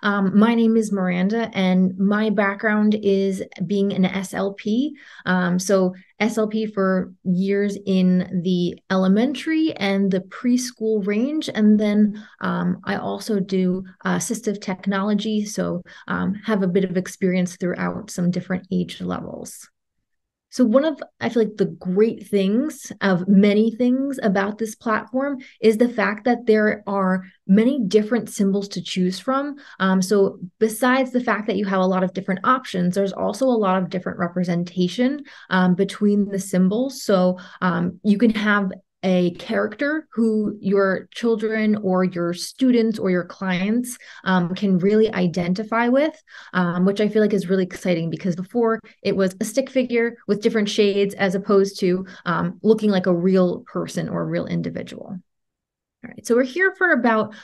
My name is Miranda, and my background is being an SLP. SLP for years in the elementary and the preschool range. And then I also do assistive technology, so have a bit of experience throughout some different age levels. So one of, I feel like the great things of many things about this platform is the fact that there are many different symbols to choose from. So besides the fact that you have a lot of different options, there's also a lot of different representation between the symbols. So you can have a character who your children or your students or your clients can really identify with, which I feel like is really exciting because before it was a stick figure with different shades as opposed to looking like a real person or a real individual. All right, so we're here for about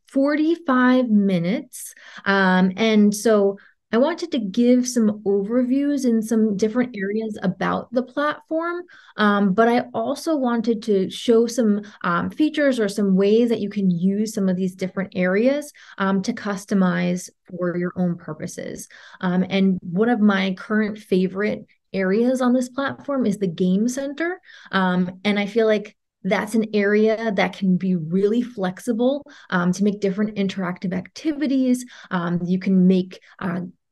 45 minutes. And so I wanted to give some overviews in some different areas about the platform, but I also wanted to show some features or some ways that you can use some of these different areas to customize for your own purposes. And one of my current favorite areas on this platform is the game center. And I feel like that's an area that can be really flexible to make different interactive activities. You can make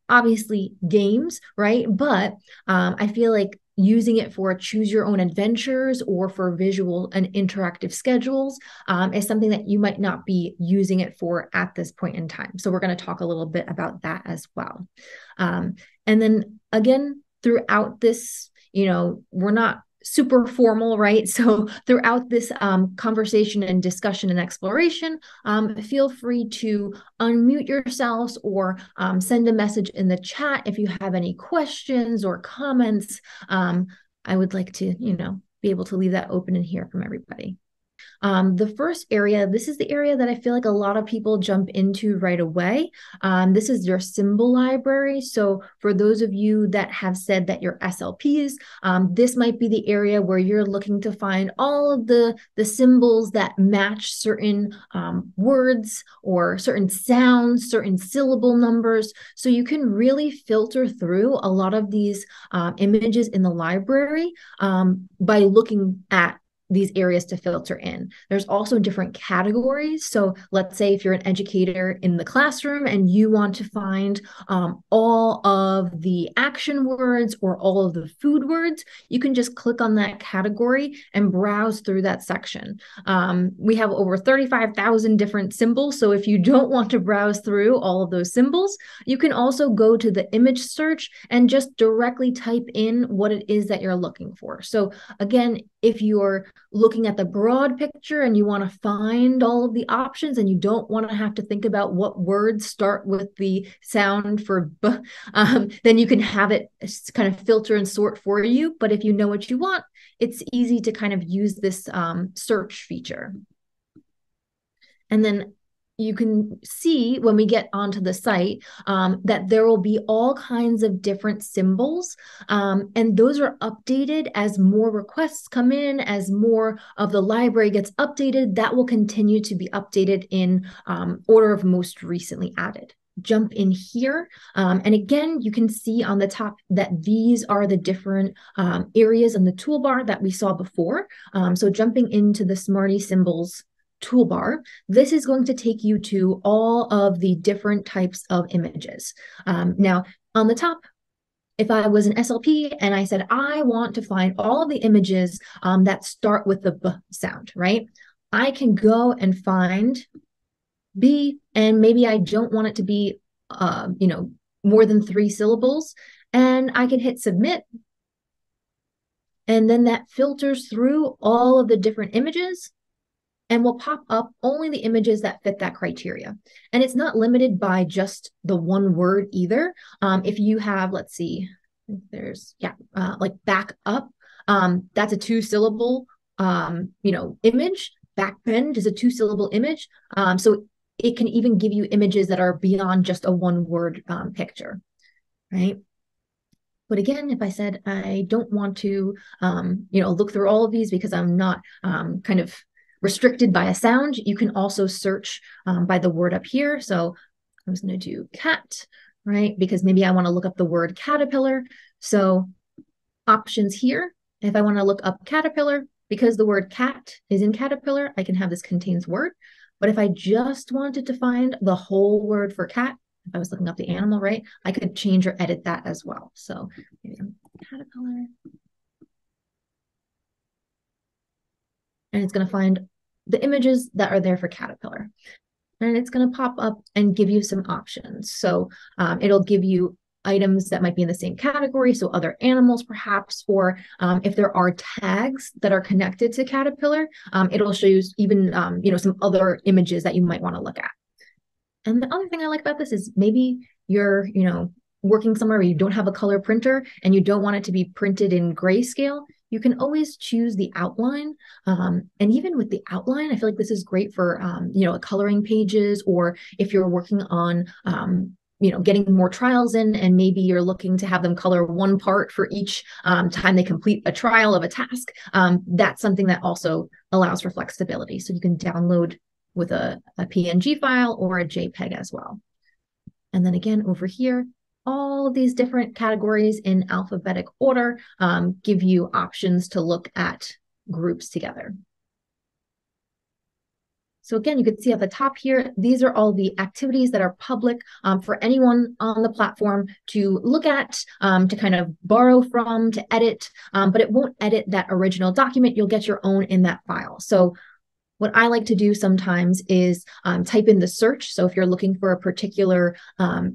obviously games, right? But I feel like using it for choose your own adventures or for visual and interactive schedules is something that you might not be using it for at this point in time. So we're going to talk a little bit about that as well. And then again, throughout this, we're not super formal, right? So throughout this conversation and discussion and exploration, feel free to unmute yourselves or send a message in the chat if you have any questions or comments. I would like to, be able to leave that open and hear from everybody. The first area, this is the area that I feel like a lot of people jump into right away. This is your symbol library. So for those of you that have said that you're SLPs, this might be the area where you're looking to find all of the symbols that match certain words or certain sounds, certain syllable numbers. So you can really filter through a lot of these images in the library by looking at these areas to filter in. There's also different categories. So let's say if you're an educator in the classroom and you want to find all of the action words or all of the food words, you can just click on that category and browse through that section. We have over 35,000 different symbols. So if you don't want to browse through all of those symbols, you can also go to the image search and just directly type in what it is that you're looking for. So again, if you're looking at the broad picture and you want to find all of the options and you don't want to have to think about what words start with the sound for b, then you can have it kind of filter and sort for you. But if you know what you want, it's easy to kind of use this search feature. And then you can see when we get onto the site that there will be all kinds of different symbols. And those are updated as more requests come in, as more of the library gets updated, that will continue to be updated in order of most recently added. Jump in here. And again, you can see on the top that these are the different areas in the toolbar that we saw before. So jumping into the Smarty Symbols toolbar, this is going to take you to all of the different types of images. Now, on the top, if I was an SLP and I said, I want to find all of the images that start with the B sound, right? I can go and find B, and maybe I don't want it to be, more than 3 syllables, and I can hit submit. And then that filters through all of the different images and will pop up only the images that fit that criteria. And it's not limited by just the one word either. If you have, let's see, there's, like back up, that's a 2-syllable, image. Back bend is a 2-syllable image. So it can even give you images that are beyond just a one-word picture, right? But again, if I said I don't want to, look through all of these because I'm not kind of restricted by a sound, you can also search by the word up here. So I'm just going to do cat, right? Because maybe I want to look up the word caterpillar. So options here. If I want to look up caterpillar, because the word cat is in caterpillar, I can have this contains word. But if I just wanted to find the whole word for cat, if I was looking up the animal, right, I could change or edit that as well. So maybe caterpillar. And it's going to find the images that are there for caterpillar. And it's going to pop up and give you some options. So it'll give you items that might be in the same category, so other animals perhaps, or if there are tags that are connected to caterpillar, it'll show you even some other images that you might want to look at. And the other thing I like about this is maybe you're working somewhere where you don't have a color printer and you don't want it to be printed in grayscale. You can always choose the outline. And even with the outline, I feel like this is great for, coloring pages, or if you're working on, getting more trials in, and maybe you're looking to have them color one part for each time they complete a trial of a task. That's something that also allows for flexibility. So you can download with a PNG file or a JPEG as well. And then again, over here, all of these different categories in alphabetic order give you options to look at groups together. So again, you can see at the top here, these are all the activities that are public for anyone on the platform to look at, to kind of borrow from, to edit, but it won't edit that original document. You'll get your own in that file. So what I like to do sometimes is type in the search. So if you're looking for a particular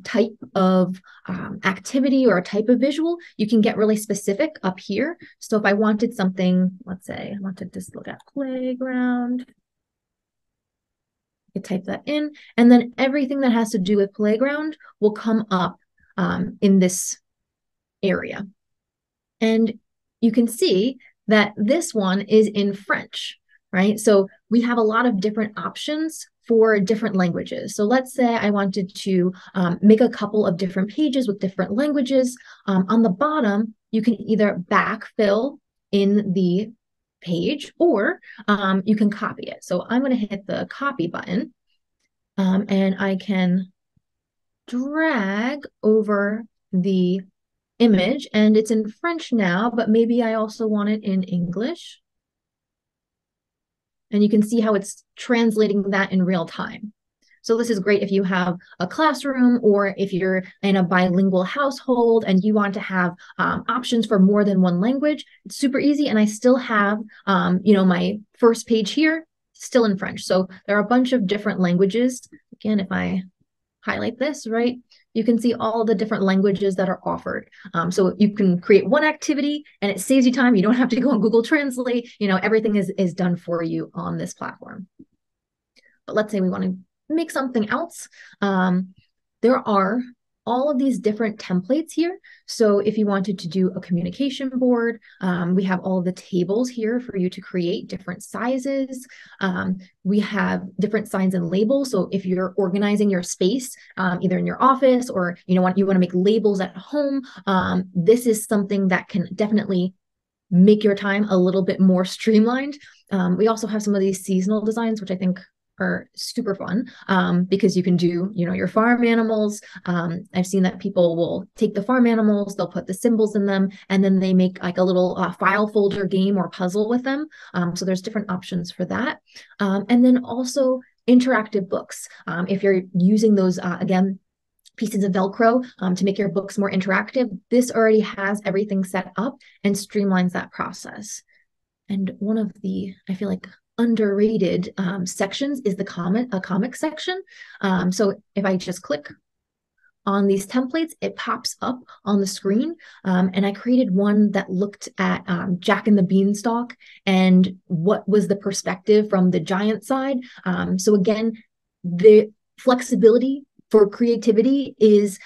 type of activity or a type of visual, you can get really specific up here. So if I wanted something, let's say I wanted to look at playground, I could type that in, and then everything that has to do with playground will come up in this area. And you can see that this one is in French, right? So we have a lot of different options for different languages. So let's say I wanted to make a couple of different pages with different languages. On the bottom, you can either backfill in the page, or you can copy it. So I'm going to hit the copy button, and I can drag over the image, and it's in French now, but maybe I also want it in English. And you can see how it's translating that in real time. So this is great if you have a classroom, or if you're in a bilingual household and you want to have options for more than one language. It's super easy. And I still have, my first page here still in French. So there are a bunch of different languages. Again, if I highlight this, right, you can see all the different languages that are offered. So you can create one activity and it saves you time. You don't have to go on Google Translate. Everything is done for you on this platform. But let's say we want to make something else. There are all of these different templates here. So if you wanted to do a communication board, we have all of the tables here for you to create different sizes. We have different signs and labels. So if you're organizing your space, either in your office, or you want to make labels at home, this is something that can definitely make your time a little bit more streamlined. We also have some of these seasonal designs, which I think are super fun, because you can do, your farm animals. I've seen that people will take the farm animals, they'll put the symbols in them, and then they make like a little file folder game or puzzle with them. So there's different options for that. And then also interactive books. If you're using those, again, pieces of Velcro to make your books more interactive, this already has everything set up and streamlines that process. And one of the, I feel like, underrated sections is the comic section. So if I just click on these templates, it pops up on the screen. And I created one that looked at Jack and the Beanstalk and what was the perspective from the giant side. So again, the flexibility for creativity is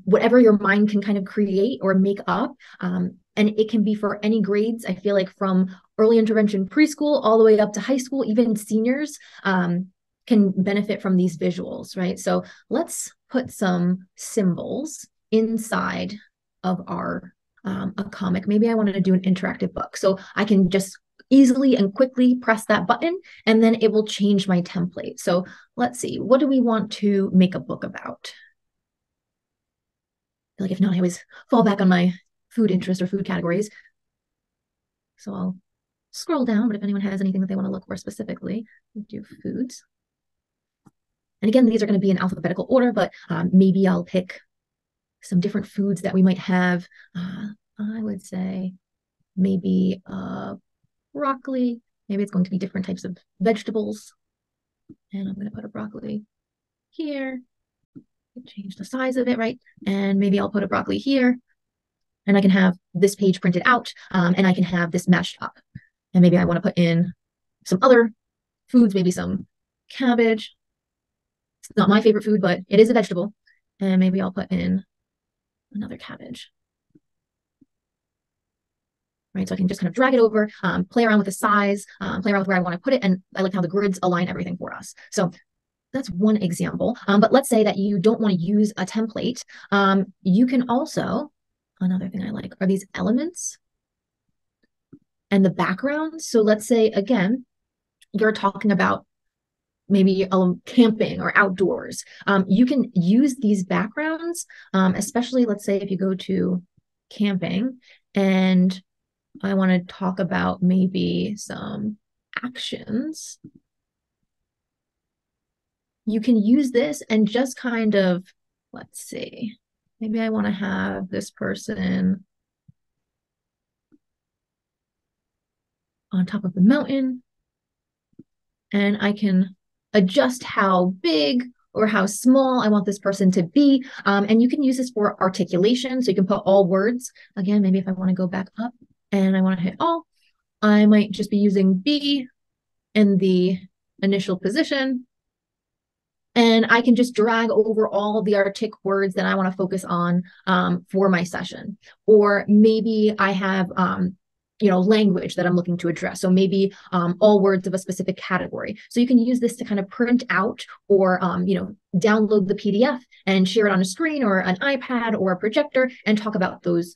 whatever your mind can kind of create or make up. And it can be for any grades. I feel like from early intervention preschool all the way up to high school, even seniors can benefit from these visuals, right? So let's put some symbols inside of our a comic. Maybe I wanted to do an interactive book. So I can just easily and quickly press that button, and then it will change my template. So let's see, what do we want to make a book about? I feel like if not, I always fall back on my food interest or food categories. So I'll scroll down, but if anyone has anything that they want to look for specifically, we'll do foods. And again, these are going to be in alphabetical order, but maybe I'll pick some different foods that we might have. I would say maybe broccoli. Maybe it's going to be different types of vegetables. And I'm going to put a broccoli here. Change the size of it, right? And maybe I'll put a broccoli here. And I can have this page printed out, and I can have this matched up. And maybe I want to put in some other foods, maybe some cabbage. It's not my favorite food, but it is a vegetable. And maybe I'll put in another cabbage. Right, so I can just kind of drag it over, play around with the size, play around with where I want to put it. And I like how the grids align everything for us. So that's one example. But let's say that you don't want to use a template. You can also, another thing I like are these elements and the background. So let's say, again, you're talking about maybe camping or outdoors. You can use these backgrounds, especially let's say if you go to camping and I want to talk about maybe some actions. You can use this and just kind of, let's see, maybe I want to have this person on top of the mountain, and I can adjust how big or how small I want this person to be. And you can use this for articulation. So you can put all words. Again, maybe if I want to go back up and I want to hit all, I might just be using B in the initial position. And I can just drag over all of the artic words that I want to focus on for my session. Or maybe I have language that I'm looking to address. So maybe all words of a specific category. So you can use this to kind of print out or, download the PDF and share it on a screen or an iPad or a projector and talk about those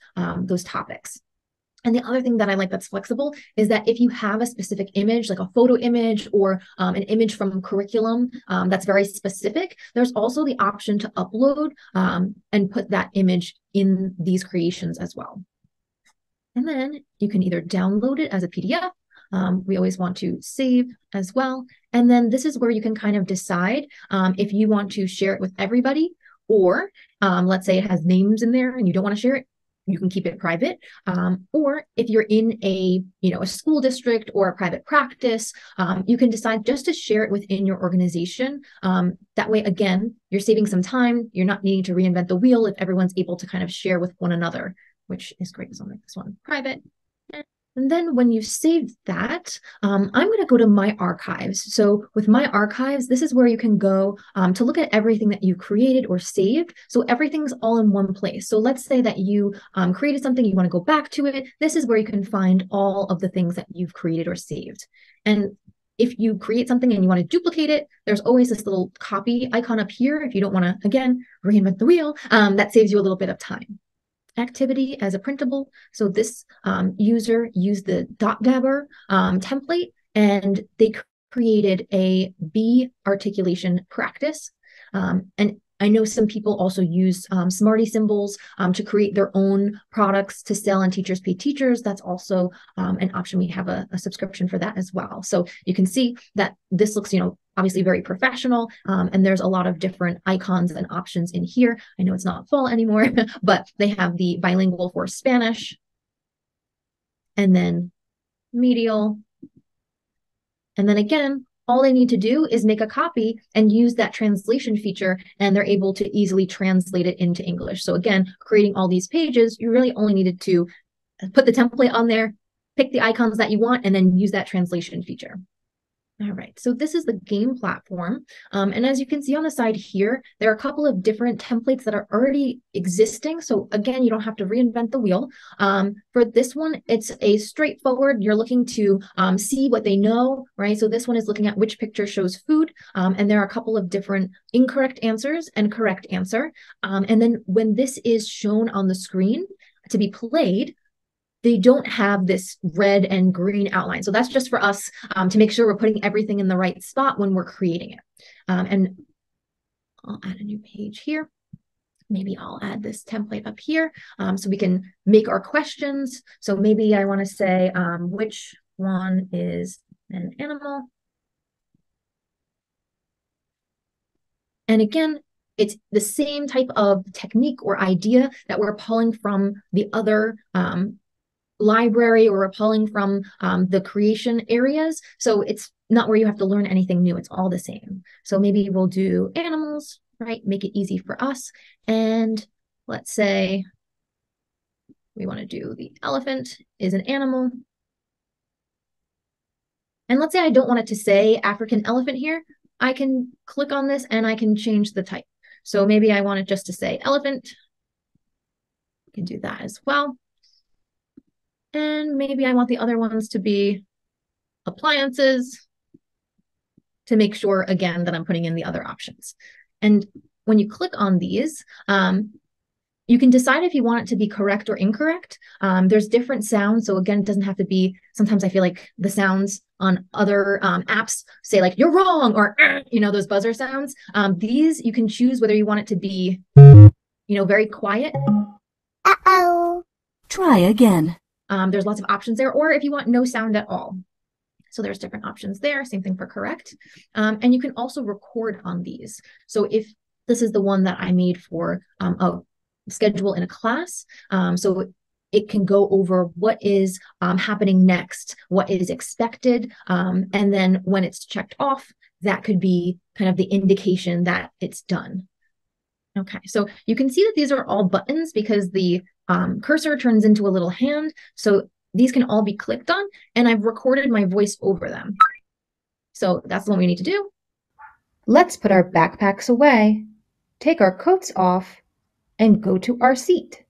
topics. And the other thing that I like that's flexible is that if you have a specific image, like a photo image or an image from curriculum that's very specific, there's also the option to upload and put that image in these creations as well. And then you can either download it as a PDF. We always want to save as well. And then this is where you can kind of decide if you want to share it with everybody, or let's say it has names in there and you don't want to share it, you can keep it private. Or if you're in a school district or a private practice, you can decide just to share it within your organization. That way, again, you're saving some time. You're not needing to reinvent the wheel if everyone's able to kind of share with one another, which is great. So I'll make this one private. And then when you've saved that, I'm going to go to My Archives. So with My Archives, this is where you can go to look at everything that you created or saved. So everything's all in one place. So let's say that you created something, you want to go back to it. This is where you can find all of the things that you've created or saved. And if you create something and you want to duplicate it, there's always this little copy icon up here. If you don't want to, again, reinvent the wheel, that saves you a little bit of time. Activity as a printable. So this user used the .dabber template, and they created a B articulation practice. And I know some people also use Smarty symbols to create their own products to sell on Teachers Pay Teachers. That's also an option. We have a subscription for that as well. So you can see that this looks, obviously very professional. And there's a lot of different icons and options in here. I know it's not fall anymore, but they have the bilingual for Spanish, and then medial. And then again, all they need to do is make a copy and use that translation feature, and they're able to easily translate it into English. So again, creating all these pages, you really only needed to put the template on there, pick the icons that you want, and then use that translation feature. All right, so this is the game platform. And as you can see on the side here, there are a couple of different templates that are already existing. So again, you don't have to reinvent the wheel. For this one, it's a straightforward, you're looking to see what they know, right? So this one is looking at which picture shows food. And there are a couple of different incorrect answers and correct answer. And then when this is shown on the screen to be played, they don't have this red and green outline. So that's just for us to make sure we're putting everything in the right spot when we're creating it. And I'll add a new page here. Maybe I'll add this template up here so we can make our questions. So maybe I want to say, which one is an animal? And again, it's the same type of technique or idea that we're pulling from the other library, or we're pulling from the creation areas. So it's not where you have to learn anything new. It's all the same. So maybe we'll do animals, right? Make it easy for us. And let's say we want to do the elephant is an animal. And let's say I don't want it to say African elephant here. I can click on this and I can change the type. So maybe I want it just to say elephant. I can do that as well. And maybe I want the other ones to be appliances, to make sure, again, that I'm putting in the other options. And when you click on these, you can decide if you want it to be correct or incorrect. There's different sounds. So again, it doesn't have to be, sometimes I feel like the sounds on other apps say like, you're wrong, or, those buzzer sounds. These, you can choose whether you want it to be, very quiet. Uh-oh. Try again. There's lots of options there, or if you want no sound at all. So there's different options there. Same thing for correct. And you can also record on these. So if this is the one that I made for a schedule in a class, so it can go over what is happening next, what is expected. And then when it's checked off, that could be kind of the indication that it's done. Okay, so you can see that these are all buttons because the cursor turns into a little hand. So these can all be clicked on, and I've recorded my voice over them. So that's the one we need to do. Let's put our backpacks away, take our coats off, and go to our seat.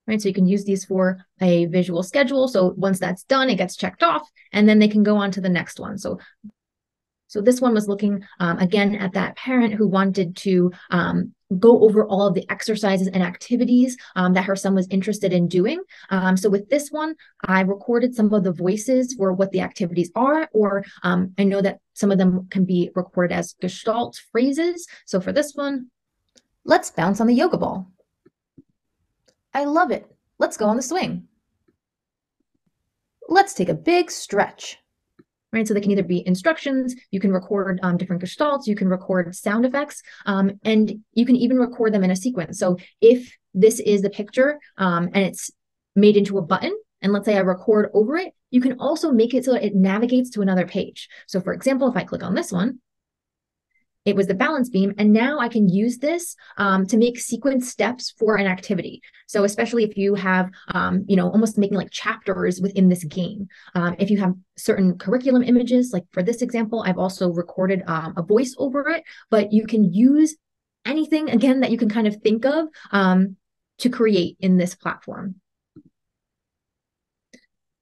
Right, so you can use these for a visual schedule. So once that's done, it gets checked off, and then they can go on to the next one. So this one was looking, again, at that parent who wanted to go over all of the exercises and activities that her son was interested in doing. So with this one, I recorded some of the voices for what the activities are, or I know that some of them can be recorded as gestalt phrases. So for this one, let's bounce on the yoga ball. I love it. Let's go on the swing. Let's take a big stretch. Right, so they can either be instructions, you can record different gestalts, you can record sound effects, and you can even record them in a sequence. So if this is the picture and it's made into a button, and let's say I record over it, you can also make it so that it navigates to another page. So for example, if I click on this one, it was the balance beam, and now I can use this to make sequence steps for an activity. So especially if you have, almost making like chapters within this game. If you have certain curriculum images, like for this example, I've also recorded a voice over it, but you can use anything, again, that you can kind of think of to create in this platform.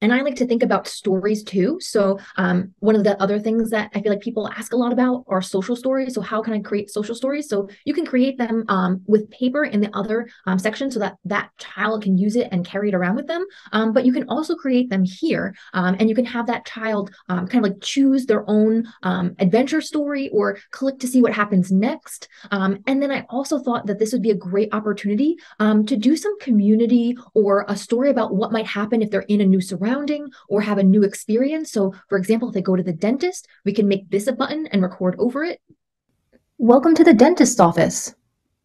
And I like to think about stories too. So one of the other things that I feel like people ask a lot about are social stories. So how can I create social stories? So you can create them with paper in the other section so that that child can use it and carry it around with them. But you can also create them here, and you can have that child kind of like choose their own adventure story or click to see what happens next. And then I also thought that this would be a great opportunity to do some community or a story about what might happen if they're in a new surrounding or have a new experience. So for example, if they go to the dentist, we can make this a button and record over it. Welcome to the dentist's office.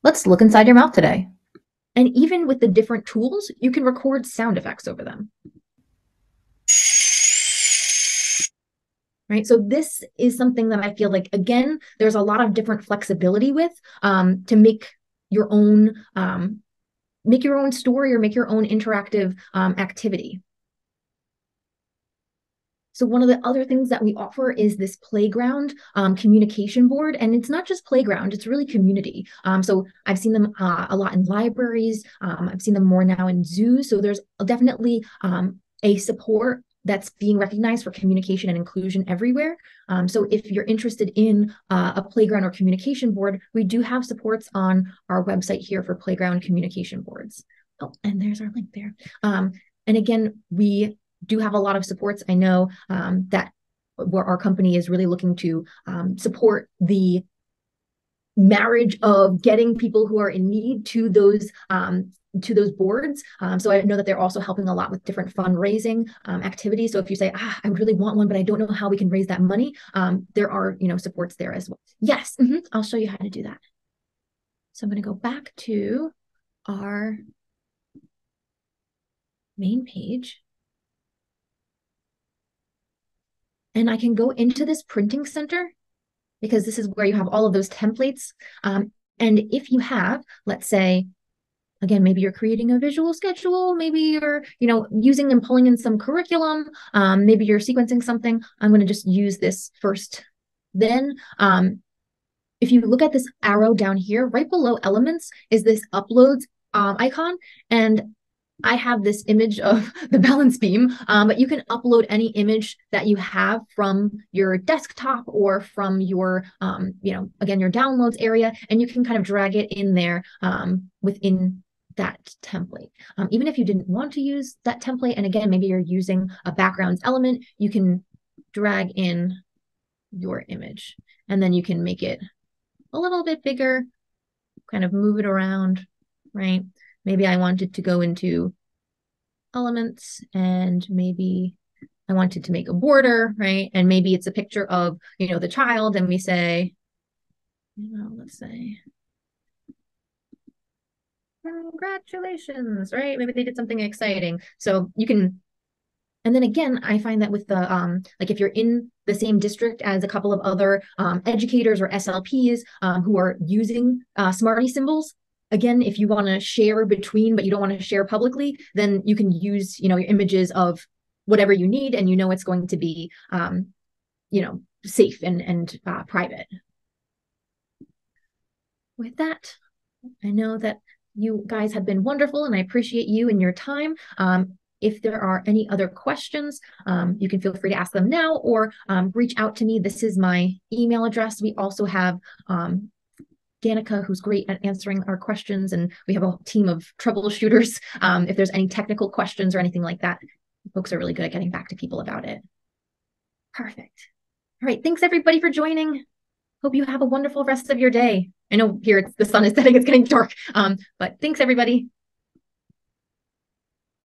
Let's look inside your mouth today. And even with the different tools, you can record sound effects over them. Right, so this is something that I feel like, again, there's a lot of different flexibility with to make your own story or make your own interactive activity. So one of the other things that we offer is this playground communication board. And it's not just playground, it's really community. So I've seen them a lot in libraries. I've seen them more now in zoos. So there's definitely a support that's being recognized for communication and inclusion everywhere. So if you're interested in a playground or communication board, we do have supports on our website here for playground communication boards. Oh, and there's our link there. And again, we do have a lot of supports. I know that where our company is really looking to support the marriage of getting people who are in need to those boards. So I know that they're also helping a lot with different fundraising activities. So if you say, I really want one, but I don't know how we can raise that money, there are, supports there as well. Yes, I'll show you how to do that. So I'm going to go back to our main page. And I can go into this printing center because this is where you have all of those templates. And if you have, let's say, again, maybe you're creating a visual schedule, maybe you're, using and pulling in some curriculum, maybe you're sequencing something. I'm going to just use this first. Then, if you look at this arrow down here, right below elements is this uploads icon. And I have this image of the balance beam, but you can upload any image that you have from your desktop or from your, again, your downloads area, and you can kind of drag it in there within that template. Even if you didn't want to use that template, and again, maybe you're using a backgrounds element, you can drag in your image, and then you can make it a little bit bigger, kind of move it around, right? Maybe I wanted to go into elements and maybe I wanted to make a border, right? And maybe it's a picture of, the child, and we say, let's say, congratulations, right? Maybe they did something exciting. So you can, and then again, I find that with the, like if you're in the same district as a couple of other educators or SLPs who are using Smarty symbols, again, if you want to share between, but you don't want to share publicly, then you can use, your images of whatever you need, and it's going to be, safe and private. With that, I know that you guys have been wonderful, and I appreciate you and your time. If there are any other questions, you can feel free to ask them now or reach out to me. This is my email address. We also have Danica, who's great at answering our questions, and we have a team of troubleshooters. If there's any technical questions or anything like that, folks are really good at getting back to people about it. Perfect. All right. Thanks, everybody, for joining. Hope you have a wonderful rest of your day. I know here the sun is setting, it's getting dark, but thanks, everybody.